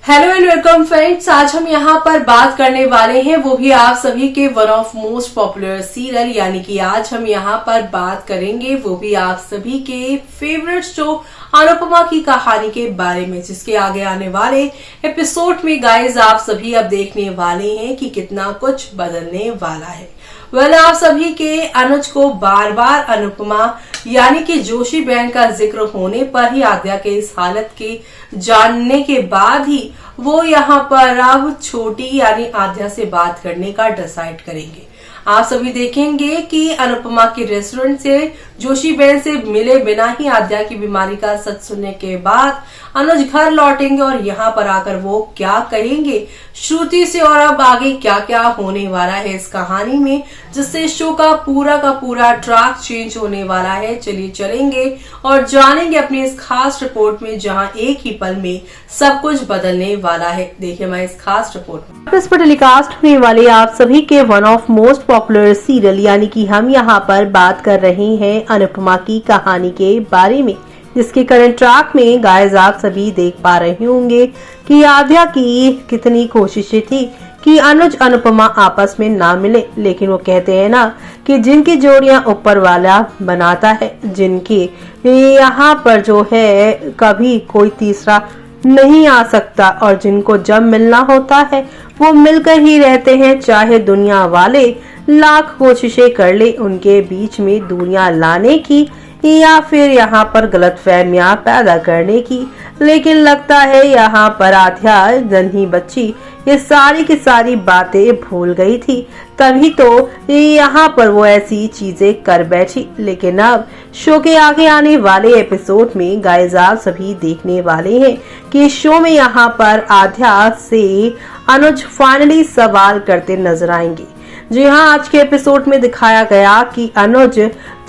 Hello and welcome friends. आज हम यहाँ पर बात करने वाले हैं वो भी आप सभी के one of most popular serial, यानी कि आज हम यहाँ पर बात करेंगे वो भी आप सभी के फेवरेट शो अनुपमा की कहानी के बारे में, जिसके आगे आने वाले एपिसोड में गाइस आप सभी अब देखने वाले हैं कि कितना कुछ बदलने वाला है। आप सभी के अनुज को बार बार अनुपमा यानी कि जोशी बहन का जिक्र होने पर ही आद्या के इस हालत के जानने के बाद ही वो यहाँ पर अब छोटी यानी आद्या से बात करने का डिसाइड करेंगे। आप सभी देखेंगे कि अनुपमा के रेस्टोरेंट से जोशी बहन से मिले बिना ही आद्या की बीमारी का सच सुनने के बाद अनुज घर लौटेंगे और यहाँ पर आकर वो क्या कहेंगे श्रुति से और अब आगे क्या क्या होने वाला है इस कहानी में, जिससे शो का पूरा ट्रैक चेंज होने वाला है। चलिए चलेंगे और जानेंगे अपनी इस खास रिपोर्ट में, जहां एक ही पल में सब कुछ बदलने वाला है। देखिए मैं इस खास रिपोर्ट में इस पर टेलीकास्ट होने वाले आप सभी के one of most popular serial, यानी कि हम यहाँ पर बात कर रहे हैं अनुपमा की कहानी के बारे में, जिसके करंट ट्रैक में गाइस आप सभी देख पा रहे होंगे कि आद्या की कितनी कोशिशें थी कि अनुज अनुपमा आपस में ना मिले, लेकिन वो कहते हैं ना कि जिनकी जोड़ियां ऊपर वाला बनाता है, जिनकी यहाँ पर जो है कभी कोई तीसरा नहीं आ सकता, और जिनको जब मिलना होता है वो मिलकर ही रहते हैं, चाहे दुनिया वाले लाख कोशिशें कर ले उनके बीच में दूरियां लाने की या फिर यहाँ पर गलतफहमियां पैदा करने की। लेकिन लगता है यहाँ पर आद्या जन्ही बच्ची ये सारी की सारी बातें भूल गई थी, तभी तो यहाँ पर वो ऐसी चीजें कर बैठी। लेकिन अब शो के आगे आने वाले एपिसोड में गाइस आप सभी देखने वाले हैं कि शो में यहाँ पर आद्या से अनुज फाइनली सवाल करते नजर आएंगे। जी हाँ, आज के एपिसोड में दिखाया गया कि अनुज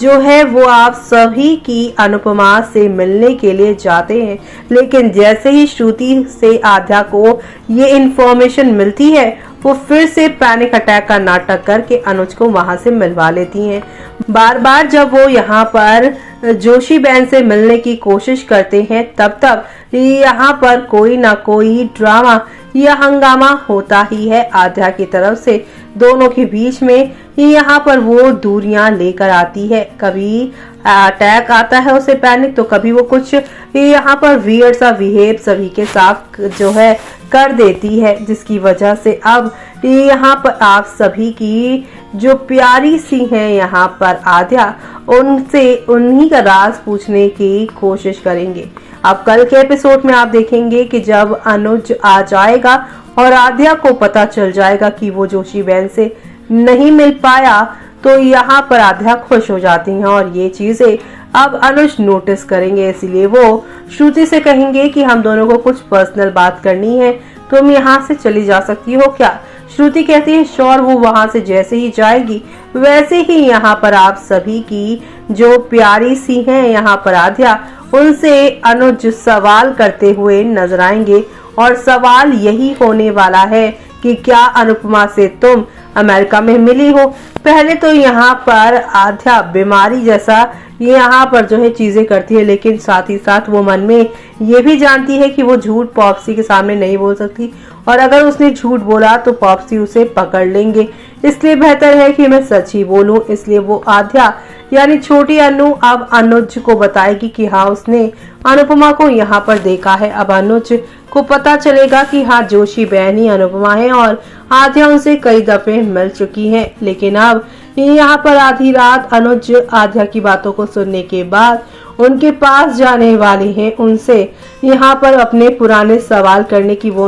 जो है वो आप सभी की अनुपमा से मिलने के लिए जाते हैं, लेकिन जैसे ही श्रुति से आद्या को ये इन्फॉर्मेशन मिलती है वो फिर से पैनिक अटैक का नाटक करके अनुज को वहां से मिलवा लेती हैं। बार बार जब वो यहाँ पर जोशी बहन से मिलने की कोशिश करते हैं तब यहाँ पर कोई ना कोई ड्रामा या हंगामा होता ही है आद्या की तरफ से। दोनों के बीच में यहाँ पर वो दूरियां लेकर आती है, कभी अटैक आता है उसे पैनिक, तो कभी वो कुछ यहाँ पर वियर्ड सा बिहेव सभी के साथ जो है कर देती है, जिसकी वजह से अब यहाँ पर आप सभी की जो प्यारी सी है यहाँ पर आद्या, उनसे उन्हीं का राज पूछने की कोशिश करेंगे। अब कल के एपिसोड में आप देखेंगे कि जब अनुज आ जाएगा और आद्या को पता चल जाएगा कि वो जोशी बहन से नहीं मिल पाया, तो यहाँ पर आद्या खुश हो जाती हैं और ये चीजें अब अनुज नोटिस करेंगे। इसलिए वो श्रुति से कहेंगे कि हम दोनों को कुछ पर्सनल बात करनी है, तुम यहाँ से चली जा सकती हो क्या? श्रुति कहती है श्योर। वो वहां से जैसे ही जाएगी वैसे ही यहाँ पर आप सभी की जो प्यारी सी है यहाँ पर आद्या, उनसे अनुज सवाल करते हुए नजर आएंगे, और सवाल यही होने वाला है कि क्या अनुपमा से तुम अमेरिका में मिली हो? पहले तो यहाँ पर आद्या बीमारी जैसा यहाँ पर जो है चीजें करती है, लेकिन साथ ही साथ वो मन में ये भी जानती है कि वो झूठ पॉप्सी के सामने नहीं बोल सकती, और अगर उसने झूठ बोला तो पॉप्सी उसे पकड़ लेंगे, इसलिए बेहतर है कि मैं सच ही बोलूं। इसलिए वो आद्या यानी छोटी अनु अब अनुज को बताएगी कि हाँ उसने अनुपमा को यहाँ पर देखा है। अब अनुज को पता चलेगा कि हाँ जोशी बहन ही अनुपमा है और आद्या उनसे कई दफे मिल चुकी है। लेकिन अब यहाँ पर आधी रात अनुज आद्या की बातों को सुनने के बाद उनके पास जाने वाले हैं, उनसे यहाँ पर अपने पुराने सवाल करने की वो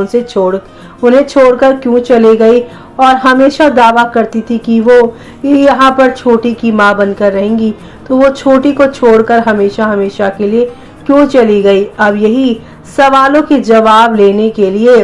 उन्हें छोड़कर क्यों चले गई, और हमेशा दावा करती थी कि वो यहाँ पर छोटी की माँ बनकर रहेंगी, तो वो छोटी को छोड़कर हमेशा के लिए क्यों चली गई। अब यही सवालों के जवाब लेने के लिए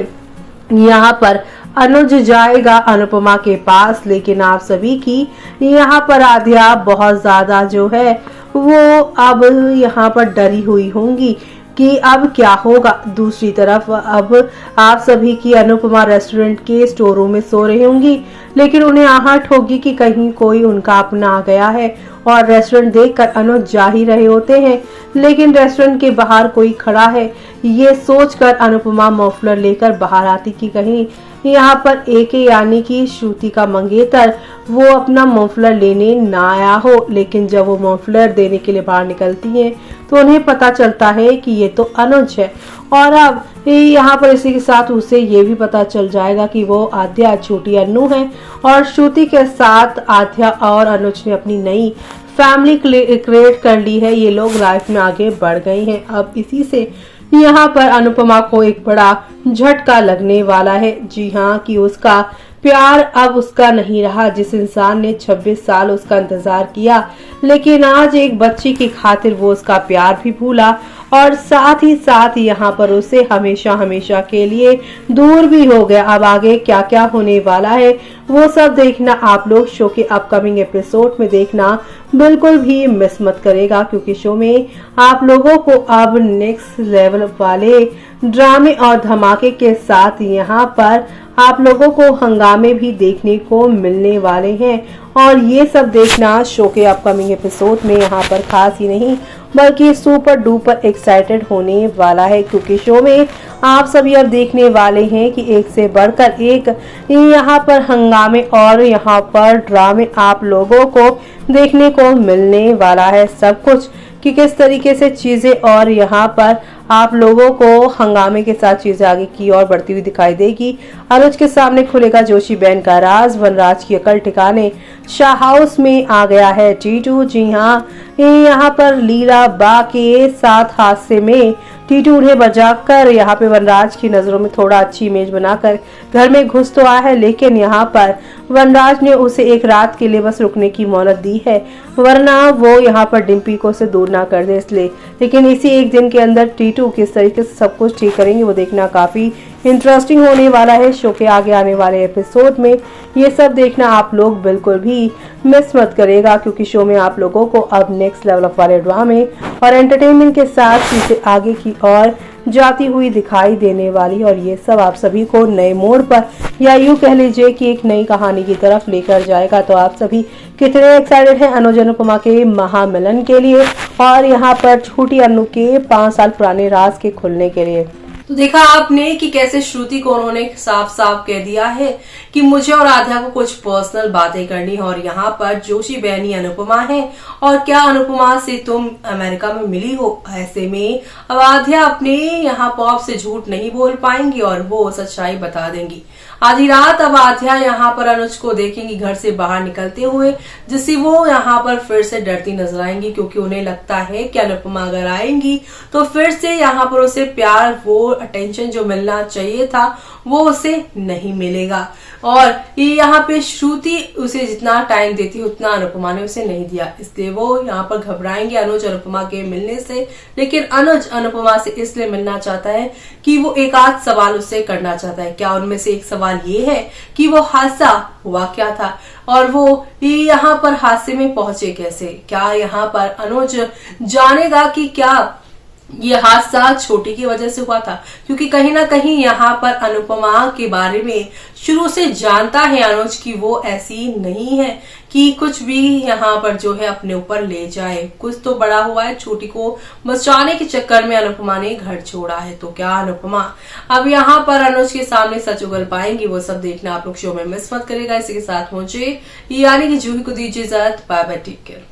यहाँ पर अनुज जाएगा अनुपमा के पास। लेकिन आप सभी की यहाँ पर आद्या बहुत ज्यादा जो है वो अब यहाँ पर डरी हुई होंगी, कि अब क्या होगा। दूसरी तरफ अब आप सभी की अनुपमा रेस्टोरेंट के स्टोर रूम में सो रही होंगी, लेकिन उन्हें आहट होगी कि कहीं कोई उनका अपना आ गया है और रेस्टोरेंट देखकर अनुज जा ही रहे होते हैं, लेकिन रेस्टोरेंट के बाहर कोई खड़ा है। ये सोचकर अनुपमा मफलर लेकर बाहर आती कि कहीं यहाँ पर एके यानी कि श्रुति का मंगेतर वो अपना मफलर लेने ना आया हो। लेकिन जब वो मफलर देने के लिए बाहर निकलती हैं तो उन्हें पता चलता है कि ये तो अनुज है, और अब यहाँ पर इसी के साथ उसे ये भी पता चल जाएगा कि वो आद्या छोटी अन्नू है और श्रुति के साथ आद्या और अनुज ने अपनी नई फैमिली क्रिएट कर ली है। ये लोग लाइफ में आगे बढ़ गए हैं। अब इसी से यहाँ पर अनुपमा को एक बड़ा झटका लगने वाला है। जी हाँ, कि उसका प्यार अब उसका नहीं रहा। जिस इंसान ने 26 साल उसका इंतजार किया, लेकिन आज एक बच्ची की खातिर वो उसका प्यार भी भूला और साथ ही साथ यहाँ पर उसे हमेशा हमेशा के लिए दूर भी हो गया। अब आगे क्या क्या होने वाला है वो सब देखना आप लोग शो के अपकमिंग एपिसोड में देखना बिल्कुल भी मिस मत करेगा, क्योंकि शो में आप लोगों को अब नेक्स्ट लेवल वाले ड्रामे और धमाके के साथ यहाँ पर आप लोगों को हंगामे भी देखने को मिलने वाले हैं। और ये सब देखना शो के अपकमिंग एपिसोड में यहाँ पर खास ही नहीं बल्कि सुपर डुपर एक्साइटेड होने वाला है, क्योंकि शो में आप सभी अब देखने वाले हैं कि एक से बढ़कर एक यहाँ पर हंगामे और यहाँ पर ड्रामे आप लोगों को देखने को मिलने वाला है। सब कुछ कि किस तरीके से चीजें और यहाँ पर आप लोगों को हंगामे के साथ चीजें आगे की और बढ़ती हुई दिखाई देगी। अनुज के सामने खुलेगा जोशी बहन का राज। वनराज की अकल ठिकाने शाह हाउस में आ गया है टीटू। जी हाँ, यहाँ पर लीला बा के साथ हादसे में टीटू उन्हें बचाकर यहाँ पे वनराज की नजरों में थोड़ा अच्छी इमेज बनाकर घर में घुस तो आया है, लेकिन यहाँ पर वनराज ने उसे एक रात के लिए बस रुकने की मोहलत दी है, वरना वो यहाँ पर डिम्पी को से दूर ना कर दे इसलिए। लेकिन इसी एक दिन के अंदर टीटू किस तरीके से सब कुछ ठीक करेंगे वो देखना काफी इंटरेस्टिंग होने वाला है। शो के आगे आने वाले एपिसोड में ये सब देखना आप लोग बिल्कुल भी मिस मत करेगा, क्योंकि शो में आप लोगों को अब नेक्स्ट लेवल ऑफ वाले ड्रामे और एंटरटेनमेंट के साथ चीजें आगे की और जाती हुई दिखाई देने वाली, और ये सब आप सभी को नए मोड़ पर या यूं कह लीजिए कि एक नई कहानी की तरफ लेकर जाएगा। तो आप सभी कितने एक्साइटेड हैं अनुज अनुपमा के महामिलन के लिए और यहाँ पर छोटी अन्नू के 5 साल पुराने राज के खुलने के लिए। तो देखा आपने कि कैसे श्रुति को उन्होंने साफ साफ कह दिया है कि मुझे और आध्या को कुछ पर्सनल बातें करनी है, और यहाँ पर जोशी बहनी अनुपमा है और क्या अनुपमा से तुम अमेरिका में मिली हो। ऐसे में अब आध्या अपने यहाँ पॉप से झूठ नहीं बोल पाएंगी और वो सच्चाई बता देंगी। आधी रात अब आध्या यहाँ पर अनुज को देखेंगी घर से बाहर निकलते हुए, जिससे वो यहाँ पर फिर से डरती नजर आएंगी, क्योंकि उन्हें लगता है कि अनुपमा अगर आएंगी तो फिर से यहाँ पर उसे प्यार वो अटेंशन जो मिलना चाहिए था वो उसे नहीं मिलेगा। और यहाँ पे श्रुति उसे जितना टाइम देती है उतना अनुपमा ने उसे नहीं दिया, इसलिए वो यहाँ पर घबराएंगे अनुज अनुपमा के मिलने से। लेकिन अनुज अनुपमा से इसलिए मिलना चाहता है कि वो एक आध सवाल उससे करना चाहता है। क्या उनमें से एक सवाल ये है कि वो हादसा हुआ क्या था और वो यहाँ पर हादसे में पहुंचे कैसे। क्या यहाँ पर अनुज जानेगा कि क्या ये हादसा छोटी की वजह से हुआ था, क्योंकि कहीं ना कहीं यहाँ पर अनुपमा के बारे में शुरू से जानता है अनुज की वो ऐसी नहीं है कि कुछ भी यहाँ पर जो है अपने ऊपर ले जाए। कुछ तो बड़ा हुआ है, छोटी को बचाने के चक्कर में अनुपमा ने घर छोड़ा है। तो क्या अनुपमा अब यहाँ पर अनुज के सामने सच उगल पाएंगी, वो सब देखना आप लोग शो में मिस मत करेगा। इसी के साथ मुझे यानी कि जूही को दीजिए इजाजत। Bye bye, take care.